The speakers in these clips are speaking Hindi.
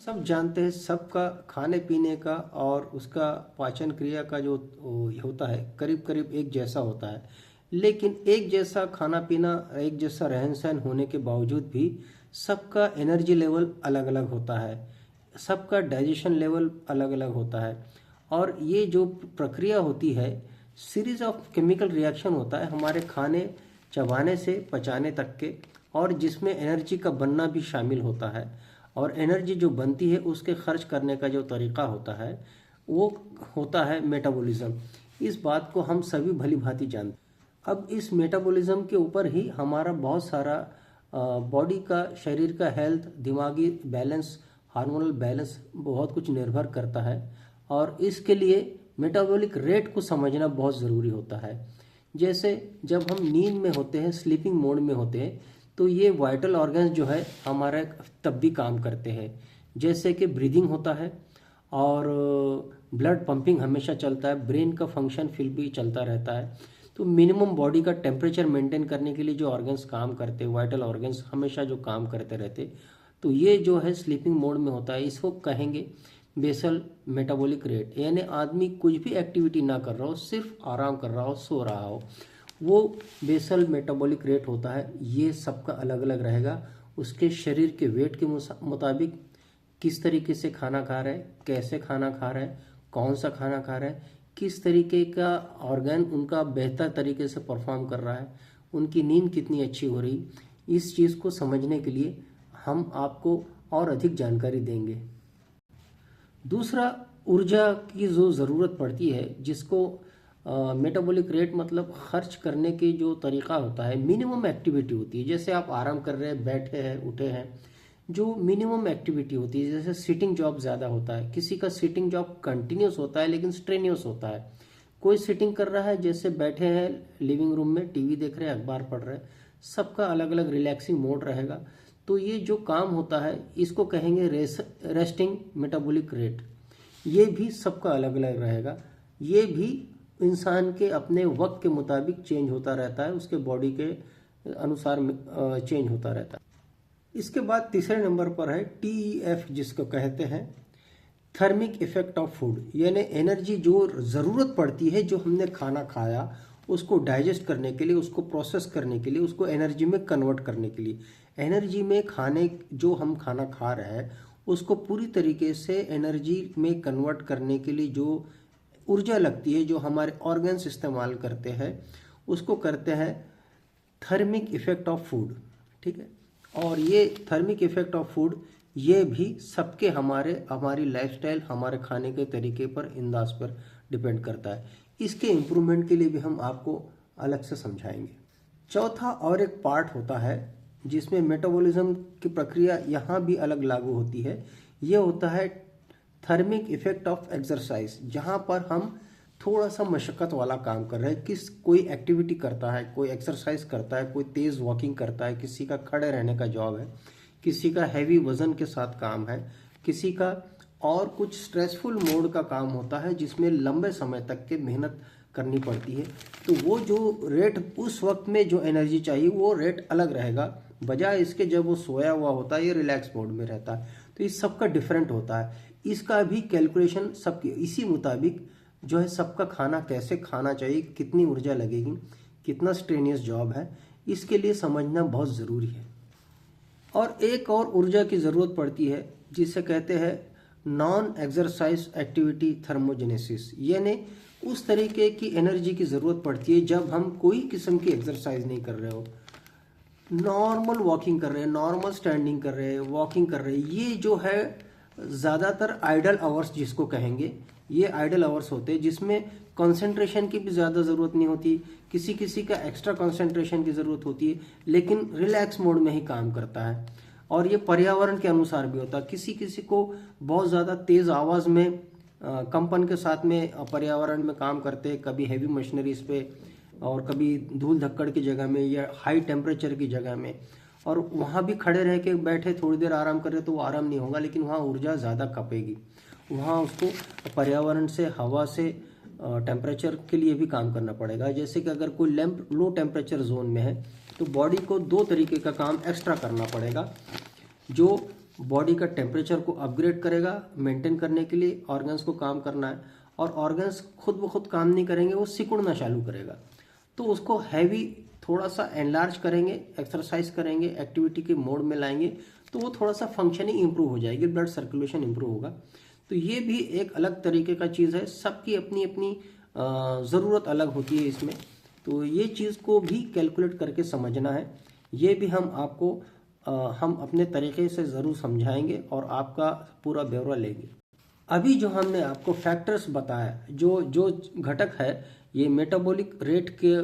सब जानते हैं, सबका खाने पीने का और उसका पाचन क्रिया का जो होता है करीब करीब एक जैसा होता है। लेकिन एक जैसा खाना पीना, एक जैसा रहन सहन होने के बावजूद भी सबका एनर्जी लेवल अलग अलग होता है, सबका डाइजेशन लेवल अलग अलग होता है। और ये जो प्रक्रिया होती है, सीरीज ऑफ केमिकल रिएक्शन होता है हमारे खाने चबाने से पचाने तक के, और जिसमें एनर्जी का बनना भी शामिल होता है। और एनर्जी जो बनती है उसके खर्च करने का जो तरीका होता है वो होता है मेटाबॉलिज्म। इस बात को हम सभी भली भांति जानते हैं। अब इस मेटाबॉलिज्म के ऊपर ही हमारा बहुत सारा बॉडी का, शरीर का हेल्थ, दिमागी बैलेंस, हार्मोनल बैलेंस बहुत कुछ निर्भर करता है। और इसके लिए मेटाबॉलिक रेट को समझना बहुत ज़रूरी होता है। जैसे जब हम नींद में होते हैं, स्लीपिंग मोड में होते हैं, तो ये वाइटल ऑर्गन्स जो है हमारे तब भी काम करते हैं। जैसे कि ब्रीदिंग होता है और ब्लड पंपिंग हमेशा चलता है, ब्रेन का फंक्शन फिर भी चलता रहता है। तो मिनिमम बॉडी का टेम्परेचर मेंटेन करने के लिए जो ऑर्गन्स काम करते हैं, वाइटल ऑर्गन्स हमेशा जो काम करते रहते, तो ये जो है स्लीपिंग मोड में होता है। इसको कहेंगे बेसल मेटाबॉलिक रेट। यानी आदमी कुछ भी एक्टिविटी ना कर रहा हो, सिर्फ आराम कर रहा हो, सो रहा हो, वो बेसल मेटाबॉलिक रेट होता है। ये सबका अलग अलग रहेगा, उसके शरीर के वेट के मुताबिक किस तरीके से खाना खा रहा है, कैसे खाना खा रहा है, कौन सा खाना खा रहा है, किस तरीके का ऑर्गन उनका बेहतर तरीके से परफॉर्म कर रहा है, उनकी नींद कितनी अच्छी हो रही। इस चीज़ को समझने के लिए हम आपको और अधिक जानकारी देंगे। दूसरा, ऊर्जा की जो ज़रूरत पड़ती है, जिसको मेटाबॉलिक रेट मतलब खर्च करने की जो तरीका होता है, मिनिमम एक्टिविटी होती है। जैसे आप आराम कर रहे हैं, बैठे हैं, उठे हैं, जो मिनिमम एक्टिविटी होती है। जैसे सिटिंग जॉब ज़्यादा होता है, किसी का सिटिंग जॉब कंटिन्यूस होता है लेकिन स्ट्रेनियस होता है। कोई सिटिंग कर रहा है, जैसे बैठे हैं लिविंग रूम में, टीवी देख रहे हैं, अखबार पढ़ रहे हैं, सबका अलग अलग रिलैक्सिंग मोड रहेगा। तो ये जो काम होता है इसको कहेंगे रेस्टिंग मेटाबॉलिक रेट। ये भी सबका अलग अलग रहेगा। ये भी इंसान के अपने वक्त के मुताबिक चेंज होता रहता है, उसके बॉडी के अनुसार चेंज होता रहता है। इसके बाद तीसरे नंबर पर है TEF, जिसको कहते हैं थर्मिक इफेक्ट ऑफ फूड। यानी एनर्जी जो ज़रूरत पड़ती है, जो हमने खाना खाया उसको डाइजेस्ट करने के लिए, उसको प्रोसेस करने के लिए, उसको एनर्जी में कन्वर्ट करने के लिए। एनर्जी में खाने, जो हम खाना खा रहे हैं उसको पूरी तरीके से एनर्जी में कन्वर्ट करने के लिए जो ऊर्जा लगती है, जो हमारे ऑर्गन्स इस्तेमाल करते हैं, उसको करते हैं थर्मिक इफेक्ट ऑफ फूड। ठीक है। और ये थर्मिक इफेक्ट ऑफ फूड ये भी सबके हमारी लाइफस्टाइल, हमारे खाने के तरीके पर, अंदाज पर डिपेंड करता है। इसके इम्प्रूवमेंट के लिए भी हम आपको अलग से समझाएंगे। चौथा और एक पार्ट होता है जिसमें मेटाबॉलिज्म की प्रक्रिया यहाँ भी अलग लागू होती है। ये होता है थर्मिक इफेक्ट ऑफ एक्सरसाइज, जहाँ पर हम थोड़ा सा मशक्क़त वाला काम कर रहे हैं। कोई एक्टिविटी करता है, कोई एक्सरसाइज करता है, कोई तेज़ वॉकिंग करता है, किसी का खड़े रहने का जॉब है, किसी का हैवी वजन के साथ काम है, किसी का और कुछ स्ट्रेसफुल मोड का काम होता है जिसमें लंबे समय तक के मेहनत करनी पड़ती है। तो वो जो रेट उस वक्त में जो एनर्जी चाहिए वो रेट अलग रहेगा, बजाय इसके जब वो सोया हुआ होता है, ये रिलैक्स मोड में रहता है। तो इस सबका डिफरेंट होता है। इसका भी कैलकुलेशन सबके इसी मुताबिक जो है, सबका खाना कैसे खाना चाहिए, कितनी ऊर्जा लगेगी, कितना स्ट्रेनियस जॉब है, इसके लिए समझना बहुत ज़रूरी है। और एक और ऊर्जा की ज़रूरत पड़ती है जिसे कहते हैं नॉन एक्सरसाइज एक्टिविटी थर्मोजेनेसिस। यानी उस तरीके की एनर्जी की ज़रूरत पड़ती है जब हम कोई किस्म की एक्सरसाइज नहीं कर रहे हो, नॉर्मल वॉकिंग कर रहे हैं, नॉर्मल स्टैंडिंग कर रहे हैं, वॉकिंग कर रहे हैं। ये जो है ज़्यादातर आइडल आवर्स जिसको कहेंगे, ये आइडल आवर्स होते हैं जिसमें कंसंट्रेशन की भी ज़्यादा ज़रूरत नहीं होती, किसी किसी का एक्स्ट्रा कंसंट्रेशन की ज़रूरत होती है, लेकिन रिलैक्स मोड में ही काम करता है। और ये पर्यावरण के अनुसार भी होता है। किसी किसी को बहुत ज़्यादा तेज़ आवाज़ में, कंपन के साथ में पर्यावरण में काम करते हैं, कभी हैवी मशीनरीज पे और कभी धूल धक्कड़ की जगह में या हाई टेम्परेचर की जगह में, और वहाँ भी खड़े रह के बैठे थोड़ी देर आराम कर रहे तो वो आराम नहीं होगा, लेकिन वहाँ ऊर्जा ज़्यादा खपेगी। वहाँ उसको पर्यावरण से, हवा से, टेम्परेचर के लिए भी काम करना पड़ेगा। जैसे कि अगर कोई लैंप लो टेम्परेचर जोन में है तो बॉडी को दो तरीके का काम एक्स्ट्रा करना पड़ेगा। जो बॉडी का टेम्परेचर को अपग्रेड करेगा मेंटेन करने के लिए, ऑर्गन्स को काम करना है, और ऑर्गन्स खुद ब खुद काम नहीं करेंगे, वो सिकुड़ना चालू करेगा। तो उसको हैवी थोड़ा सा एनलार्ज करेंगे, एक्सरसाइज करेंगे, एक्टिविटी के मोड में लाएंगे, तो वो थोड़ा सा फंक्शनिंग इंप्रूव हो जाएगी, ब्लड सर्कुलेशन इंप्रूव होगा। तो ये भी एक अलग तरीके का चीज़ है, सबकी अपनी अपनी ज़रूरत अलग होती है इसमें। तो ये चीज़ को भी कैलकुलेट करके समझना है। ये भी हम आपको हम अपने तरीके से ज़रूर समझाएंगे और आपका पूरा ब्यौरा लेंगे। अभी जो हमने आपको फैक्टर्स बताया, जो जो घटक है, ये मेटाबॉलिक रेट के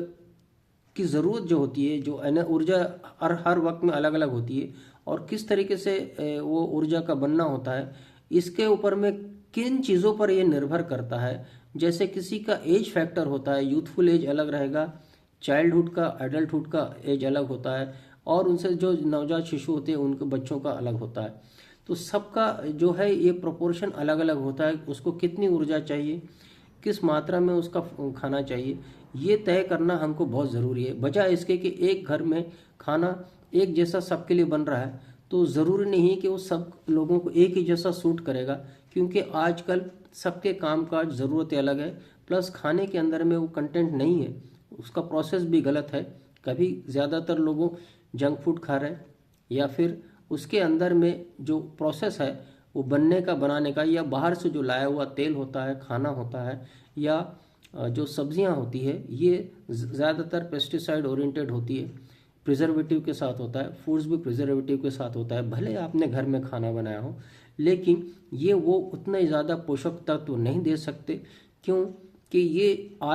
की ज़रूरत जो होती है, जो ऊर्जा हर वक्त में अलग अलग होती है, और किस तरीके से वो ऊर्जा का बनना होता है, इसके ऊपर में किन चीज़ों पर ये निर्भर करता है। जैसे किसी का एज फैक्टर होता है, यूथफुल एज अलग रहेगा, चाइल्डहुड का एडल्टहुड का एज अलग होता है, और उनसे जो नवजात शिशु होते हैं उनके बच्चों का अलग होता है। तो सबका जो है ये प्रोपोर्शन अलग अलग होता है, उसको कितनी ऊर्जा चाहिए, किस मात्रा में उसका खाना चाहिए, ये तय करना हमको बहुत ज़रूरी है। बजाय इसके कि एक घर में खाना एक जैसा सबके लिए बन रहा है, तो ज़रूरी नहीं है कि वो सब लोगों को एक ही जैसा सूट करेगा, क्योंकि आजकल सबके काम काज ज़रूरतें अलग है, प्लस खाने के अंदर में वो कंटेंट नहीं है, उसका प्रोसेस भी गलत है। कभी ज़्यादातर लोगों जंक फूड खा रहे हैं, या फिर उसके अंदर में जो प्रोसेस है वो बनने का, बनाने का, या बाहर से जो लाया हुआ तेल होता है, खाना होता है, या जो सब्जियां होती है, ये ज़्यादातर पेस्टिसाइड ओरिएंटेड होती है, प्रिजर्वेटिव के साथ होता है। फूड्स भी प्रिजर्वेटिव के साथ होता है, भले आपने घर में खाना बनाया हो, लेकिन ये वो उतने ज़्यादा पोषक तत्व नहीं दे सकते। क्यों कि ये आज